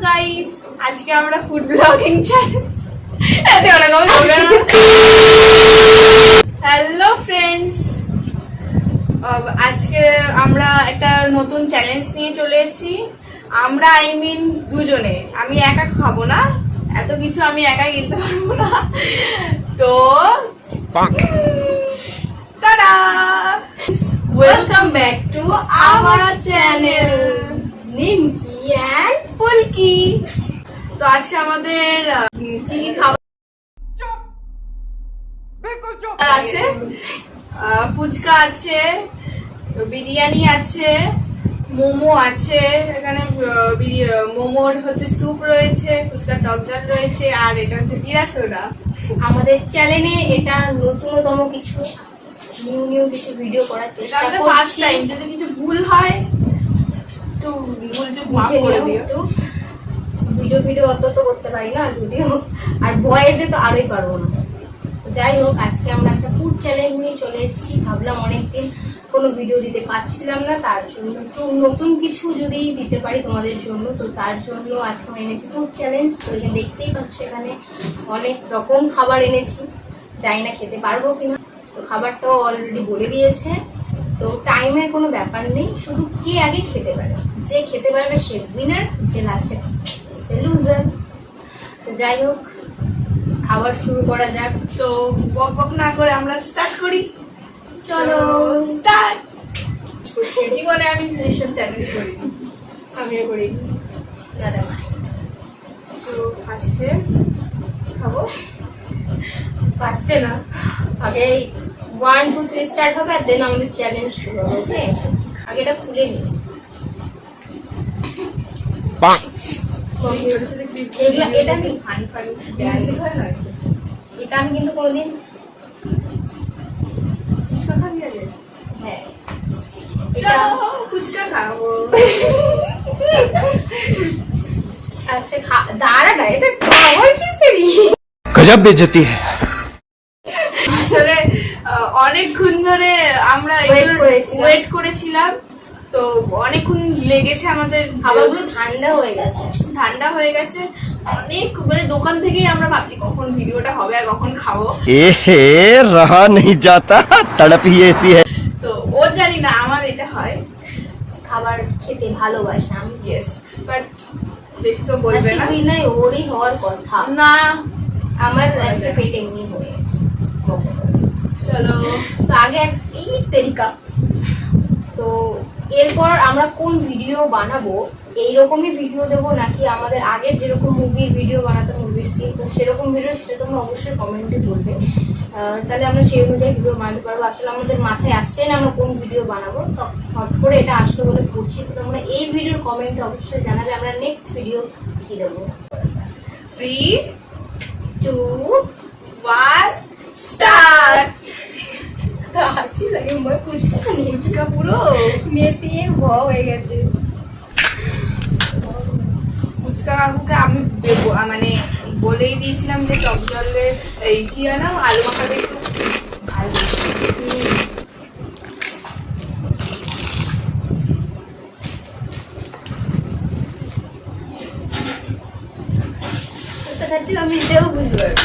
Guys, আজকে আমরা food blogging challenge hello friends, আজকে আমরা একটা নতুন চ্যালেঞ্জ নিয়ে চলে এসেছি। আমরা দুজনে, আমি একা খাবো না, এত কিছু আমি একা কিনতে পারবো না। তো টাটা, welcome back to our channel Nimki and Fulki. তো আজকে আমাদের কি কি খাবার আছে? ফুচকা আছে, বিরিয়ানি আছে, মোমো আছে, এখানে মোমোর হচ্ছে স্যুপ রয়েছে, ফুচকার টক ঝাল রয়েছে, আর এটা হচ্ছে জিরা সোডা। আমাদের চ্যানেলে এটা নতুনতম কিছু নিউ কিছু ভিডিও করার চেষ্টা করছি। ফার্স্ট টাইম, যদি কিছু ভুল হয় তো মাফ করে দিও। ভিডিও অত তো করতে পারি না যদিও, আর ভয়েসে তো আরোই পারবো না। যাই হোক, আজকে আমরা একটা ফুড চ্যালেঞ্জ নিয়ে চলে এসেছি। ভাবলাম অনেকদিন কোনো ভিডিও দিতে পারছিলাম না, তার জন্য একটু নতুন কিছু যদি দিতে পারি তোমাদের জন্য, তো তার জন্য আজকে আমরা এনেছি ফুড চ্যালেঞ্জ। তো এখানে দেখতেই পাচ্ছ, এখানে অনেক রকম খাবার এনেছি, জানি না খেতে পারবো কিনা। তো খাবারটাও অলরেডি বলে দিয়েছে, তো টাইমের কোনো ব্যাপার নেই, শুধু কে আগে খেতে পারে, যে খেতে পারবে সে উইনার, যে লাস্টে সে লুজার। তো যাই হোক, খাবার শুরু করা যাক। তো বক বক না করে আমরা স্টার্ট করি। চলো স্টার্ট। জীবনে আমি এইসব চ্যালেঞ্জ করি, আমিও করি দাদা। তো ফার্স্টে খাবো, ফার্স্টে না, আগে 1 2 3 স্টার্ট হবে, আর দেন আমাদের চ্যালেঞ্জ শুরু হবে। ওকে, আগে এটা খুলে নিই। এগুলো এটা আমি এটা আমি কিন্তু কোনোদিন ফুচকা খাবি আগে? হ্যাঁ, ফুচকা খাবো। আচ্ছা দাঁড়া, এটা খাবার কি সেরি গজব বেইজ্জতি है। আসলে অনেকক্ষণ ধরে আমরা ওয়েট করেছিলাম, তো অনেকক্ষণ লেগেছে আমাদের। খাবারগুলো ঠান্ডা হয়ে গেছে, অনেক, মানে দোকান থেকেই আমরা ভাবছি কখন ভিডিওটা হবে আর কখন খাবো। रहा नहीं जाता, तड़प ही ऐसी है। তো ওর জানি না, আমার এটা হয়, খাবার খেতে ভালোবাসি আমি। ইয়েস, বাট দেখতে বলবে না। আজকে নাই, ওরই হওয়ার কথা না, আমার আজকে পেট এমনি হয়ে গেছে। চলো তো আগে এই তরিকা। তো এরপর আমরা কোন ভিডিও বানাবো, এইরকমই ভিডিও দেবো নাকি আমাদের আগে যেরকম মুভির ভিডিও বানাতাম, মুভির সিন, তো সেরকম ভিডিও, সেটা তোমরা অবশ্যই কমেন্টে বলবে, তাহলে আমরা সেই অনুযায়ী ভিডিও বানাতে পারবো। আসলে আমাদের মাথায় আসছে না আমরা কোন ভিডিও বানাবো, তো হট করে এটা আসলো বলে করছি। তো তোমরা এই ভিডিওর কমেন্টে অবশ্যই জানাবে আমরা নেক্সট ভিডিও কি দেবো। 3 2 1 স্টার্ট। হাসি লাগে, আমার ফুচকা পুরো মেতিয়ে হয়ে গেছে। ফুচকা কাকুকে আমি মানে বলেই দিয়েছিলাম যে টক জলে এই কি না আলু মাখাটা একটু ঝাল খাচ্ছি, আমি এটাও বুঝতে পারবো।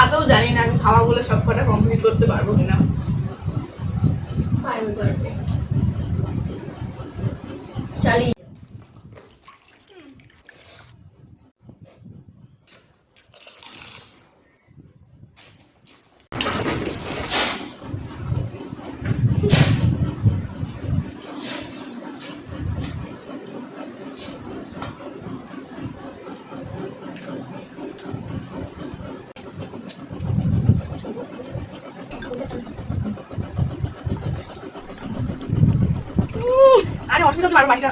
আদৌ জানি না আমি খাওয়াগুলো সব কটা কমপ্লিট করতে পারবো কিনা। পারবে চালিয়ে। আরে অসুবিধা তো পারবো বাড়িটা।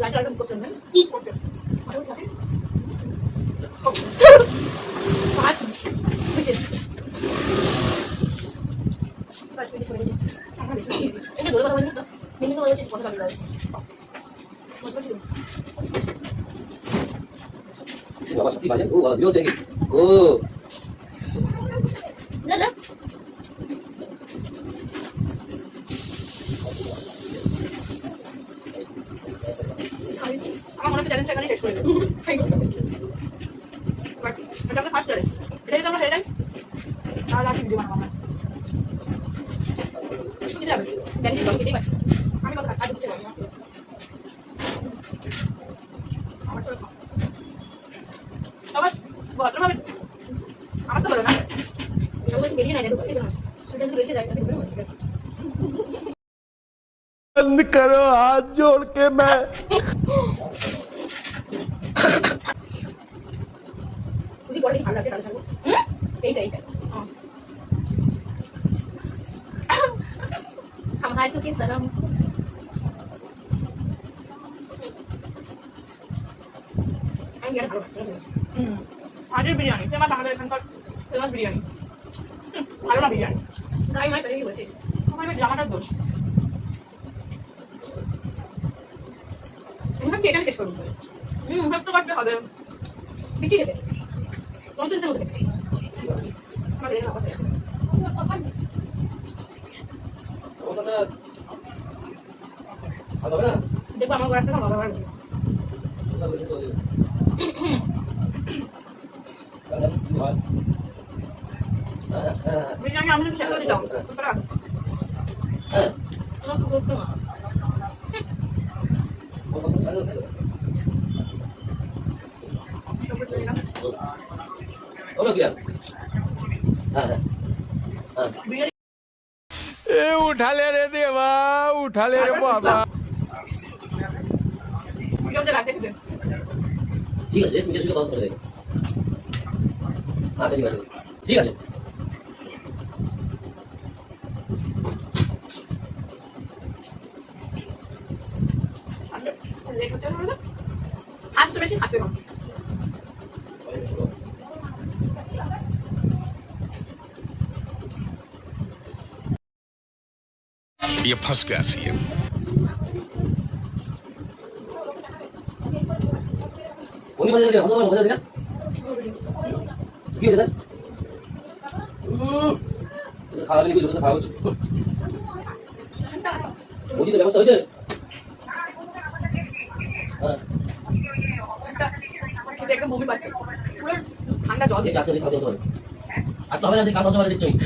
লাইট আইটেম করতে হবে করতে আরো থাকে পাঁচ মিনিট 5 মিনিট করে গেছে আমরা বেশি এই যে ধরে কথা বলিস তো মিনিট হয়ে যাচ্ছে কথা বলি দাও বাবা সত্যি বাজে ও বাবা ভিডিও চাই ও দাদা আমার মনে হচ্ছে চ্যালেঞ্জটা এখানে শেষ করে দেবো এটা আমাদের ফার্স্ট চ্যালেঞ্জ এটা যদি আমরা হেরে যাই তাহলে আর ভিডিও বানাবো আমরা বুঝতে যাবে ব্যাংকে লোন কেটেই পাচ্ছি আমি কথা আর বুঝতে পারি না আমার তো আবার ভদ্রভাবে আমার তো হলো না এটা বলতে বেরিয়ে নাই দেখো ঠিক না এটা যদি বেরিয়ে যায় তাহলে বেরোবে बंद करो हाथ जोड़ के मैं যদি করে ভালো লাগে তাহলে ছাড়বো এইটা এইটা हम हाथ चुके सलाम আমি গেলে ভালো লাগছে হাটের বিরিয়ানি ফেমাস আমাদের এখানকার ফেমাস বিরিয়ানি ভালো না বিরিয়ানি গাই মাই পেরে বলছি আমার জামাটার দোষ আমরা কি এখানে শেষ করবো সব তো করতে হবে পিছিয়ে যেতে নতুন মধ্যে আমার এই অবস্থা ও স্যার হবে না দেখো আমার ঘর একটা বাবা ঘর ওটা বেশি তো কালকে কি হয় বিরিয়ানি আমি শেষ করে দাও তোরা হ্যাঁ তোমার খুব করতে না ও কত সাল ওলো কি হ্যাঁ হ্যাঁ বিরিয়ানি ए उठा ले रे देवा उठा ले रे बाबा বিরিয়ানি রাখতে দিতে ঠিক আছে তুমি যেটা বন্ধ করে দেবে আচ্ছা ঠিক আছে ঠিক আছে লেট হচ্ছে না আসতে বেশি খাচ্ছে না ये फंस गया सीएम উনি মজা দিলেন আমরা মজা দিলেন কি হয়েছে খাওয়া নিবি লোকে খাওয়া হচ্ছে বুঝি তো ব্যবস্থা হয়েছে হ্যাঁ খেতে একদম বমি পাচ্ছে পুরো ঠান্ডা জল এই চাষে খাওয়া হতে হবে আজ তো হবে না কাল হতে পারে নিশ্চয়ই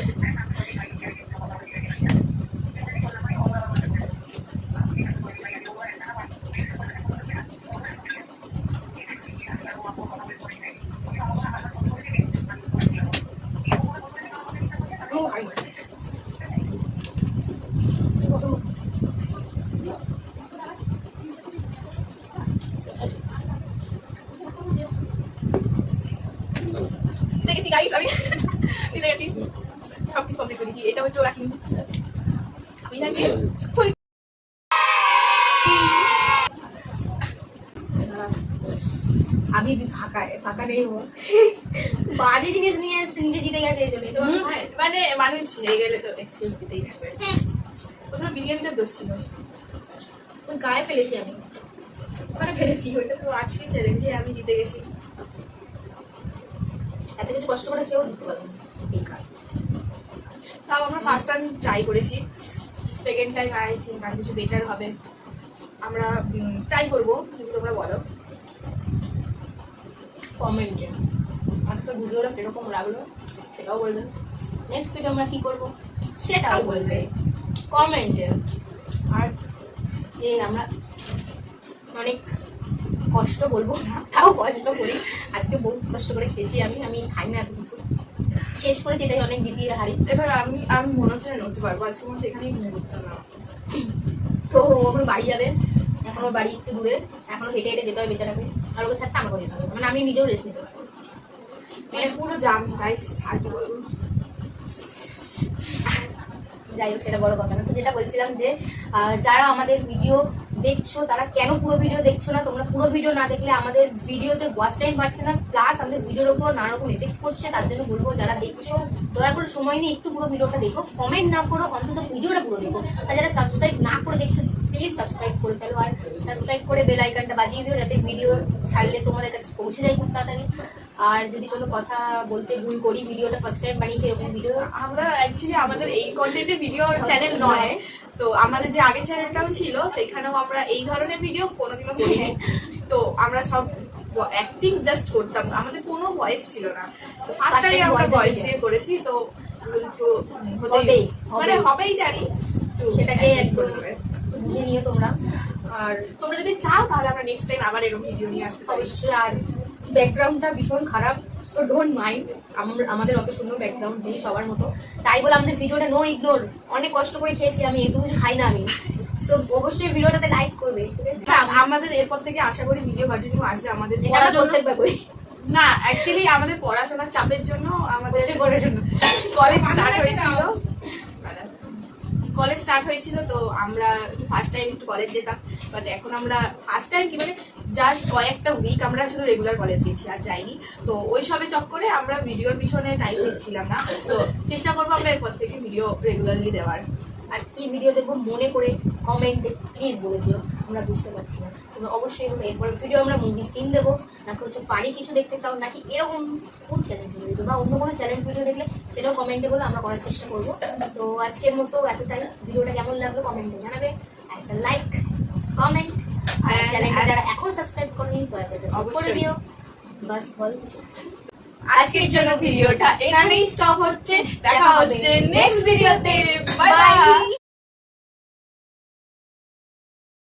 দেখেছি গাইস আমি দিতে গেছি সব কিছু কমপ্লিট করেছি এটা হচ্ছে রাখি আমি নাকি अभी भी फाका नहीं हुआ बाजे जिनिस নিয়ে নিজে জিতে গেছে এই জন্য তো মানে মানুষ হেরে গেলে তো এক্সকিউজ দিতেই থাকবে ওখানে বিরিয়ানিটা দোষ ছিল ওই গায়ে ফেলেছি আমি ওখানে ফেলেছি ওইটা তো আজকে চ্যালেঞ্জে আমি জিতে গেছি এত কিছু কষ্ট করে কেউ জিততে পারে না বেকার তাও আমরা ফার্স্ট টাইম ট্রাই করেছি সেকেন্ড টাইম আই থিঙ্ক আর কিছু বেটার হবে আমরা ট্রাই করবো কিন্তু তোমরা বলো কমেন্টে আজকের ভিডিওটা কিরকম লাগলো সেটাও বলবেন নেক্সট ভিডিও আমরা কি করবো সেটাও বলবে কমেন্টে আর যে আমরা অনেক কষ্ট বলবো না তাও কষ্ট করি আজকে বহুত কষ্ট করে খেয়েছি আমি খাই না এত কিছু শেষ করেছি এটাই অনেক জিতিয়ে হারি এবার আমি মনে হচ্ছে না নড়তে পারবো আজকে মনে হচ্ছে এখানেই ঘুমিয়ে পড়তাম না তো ওখানে বাড়ি যাবে এখন ওর বাড়ি একটু দূরে এখনো হেঁটে হেঁটে যেতে হবে বেচারাকে আর ওকে ছাড়তে আমাকে যেতে হবে মানে আমি নিজেও রেস্ট নিতে পারবো মানে পুরো জাম ভাই আর কি বলবো যাই হোক সেটা বড় কথা না তো যেটা বলছিলাম যে যারা আমাদের ভিডিও দেখছো তারা কেন পুরো ভিডিও দেখছো না। তোমরা পুরো ভিডিও না দেখলে আমাদের ভিডিওতে ওয়াচ টাইম পাচ্ছে না, প্লাস আমাদের ভিডিওর উপর নানা রকম এফেক্ট করছে। তার জন্য বলবো যারা দেখছো দয়া করে সময় নিয়ে একটু পুরো ভিডিওটা দেখো, কমেন্ট না করো, অন্তত ভিডিওটা পুরো দেখো। আর যারা সাবস্ক্রাইব না করে দেখছো প্লিজ সাবস্ক্রাইব করে ফেলো, আর সাবস্ক্রাইব করে বেল আইকনটা বাজিয়ে দিও যাতে ভিডিও ছাড়লে তোমাদের কাছে পৌঁছে যায় খুব তাড়াতাড়ি। আর যদি কোনো কথা বলতে ভুল করি, ভিডিওটা ফার্স্ট টাইম বানিয়েছি এরকম ভিডিও, আমরা অ্যাকচুয়ালি আমাদের এই কন্টেন্টের ভিডিও চ্যানেল নয়, তো আমাদের যে আগের চ্যানেলটাও ছিল সেখানেও আমরা এই ধরনের ভিডিও কোনোদিনও করিনি। তো আমরা সব অ্যাক্টিং জাস্ট করতাম, আমাদের কোনো ভয়েস ছিল না। তো ফার্স্ট টাইম আমরা ভয়েস দিয়ে করেছি, তো একটু হবেই, মানে হবেই জানি, তো সেটাকে adjust একটু করে নেবে। বুঝে নিও তোমরা। আর তোমরা যদি চাও তাহলে আমরা নেক্সট টাইম আবার এরকম ভিডিও নিয়ে আসতে পারি। অবশ্যই। আর ব্যাকগ্রাউন্ডটা ভীষণ খারাপ, সো ডোন্ট মাইন্ড। আমাদের অত সুন্দর ব্যাকগ্রাউন্ড নেই সবার মতো, তাই বলে আমাদের ভিডিওটা নো ইগনোর। অনেক কষ্ট করে খেয়েছি আমি, এত কিছু খাই না আমি, তো অবশ্যই ভিডিওটাতে লাইক করবে, ঠিক আছে? আমাদের এরপর থেকে আশা করি ভিডিও কন্টিনিউ আসবে। আমাদের এটা আমরা প্রত্যেকবার করি না, অ্যাকচুয়ালি আমাদের পড়াশোনার চাপের জন্য আমাদের করার জন্য। কলেজ স্টার্ট হয়েছিল, তো আমরা ফার্স্ট টাইম একটু কলেজ যেতাম, বাট এখন আমরা ফার্স্ট টাইম কি মানে জাস্ট কয়েকটা উইক আমরা শুধু রেগুলার কলেজ গেছি আর যাইনি। তো ওই সবে চক্করে আমরা ভিডিওর পিছনে টাইম দিচ্ছিলাম না, তো চেষ্টা করবো আমরা এরপর থেকে ভিডিও রেগুলারলি দেওয়ার। আর কি ভিডিও দেখবো মনে করে কমেন্টে প্লিজ বলেছিল, আমরা বুঝতে পারছি না। তোমরা অবশ্যই এরপর ভিডিও আমরা মুভি সিন দেবো, নাকি হচ্ছে ফানি কিছু দেখতে চাও, নাকি এরকম ফুড চ্যালেঞ্জ ভিডিও দেবো বা অন্য কোনো চ্যালেঞ্জ ভিডিও দেখলে সেটাও কমেন্টে বলে আমরা করার চেষ্টা করবো। তো আজকের মতো এতটাই। ভিডিওটা কেমন লাগলো কমেন্টে জানাবে, একটা লাইক কমেন্ট, আর চ্যানেলটা যারা এখন সাবস্ক্রাইব করেনি দয়া করে সাবস্ক্রাইব করে দিও। বাস বল কিছু। আজকের জন্য ভিডিওটা এখানেই স্টপ হচ্ছে, দেখা হচ্ছে নেক্সট ভিডিওতে। Bye bye.